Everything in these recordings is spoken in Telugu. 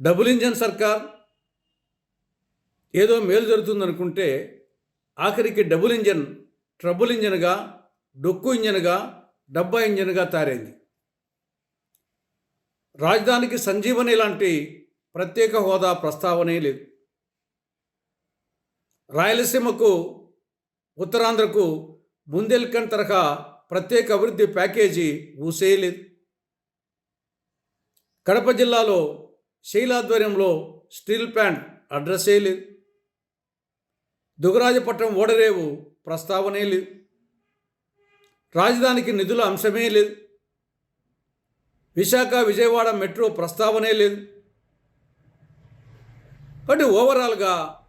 డబుల్ ఇంజన్ సర్కార్ ఏదో మేలు జరుగుతుందనుకుంటే ఆఖరికి డబుల్ ఇంజన్ ట్రబుల్ ఇంజన్గా, డొక్కు ఇంజన్గా, డబ్బా ఇంజన్గా తయారైంది. రాజధానికి సంజీవని లాంటి ప్రత్యేక హోదా ప్రస్తావనే లేదు. రాయలసీమకు, ఉత్తరాంధ్రకు బుందేల్ఖండ్ తరహా ప్రత్యేక అభివృద్ధి ప్యాకేజీ ఊసేయలేదు. కడప జిల్లాలో శైలాధ్వర్యంలో స్టీల్ ప్లాంట్ అడ్రస్సే లేదు. దుగరాజపట్నం ఓడరేవు ప్రస్తావనే లేదు. రాజధానికి నిధుల అంశమే లేదు. విశాఖ, విజయవాడ మెట్రో ప్రస్తావనే లేదు. కాబట్టి ఓవరాల్గా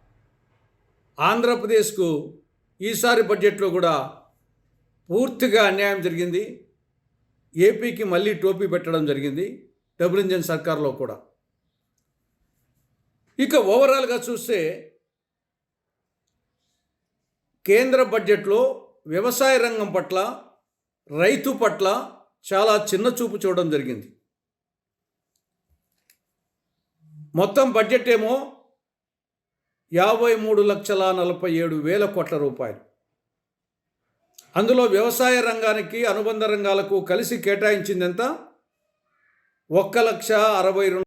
ఆంధ్రప్రదేశ్కు ఈసారి బడ్జెట్లో కూడా పూర్తిగా అన్యాయం జరిగింది. ఏపీకి మళ్ళీ టోపీ పెట్టడం జరిగింది డబుల్ ఇంజన్ సర్కార్లో కూడా. ఇక ఓవరాల్గా చూస్తే కేంద్ర బడ్జెట్లో వ్యవసాయ రంగం పట్ల, రైతు పట్ల చాలా చిన్న చూపు చూడడం జరిగింది. మొత్తం బడ్జెట్ ఏమో 53,47,000 కోట్ల రూపాయలు. అందులో వ్యవసాయ రంగానికి, అనుబంధ రంగాలకు కలిసి కేటాయించింది ఎంత? 1,62,000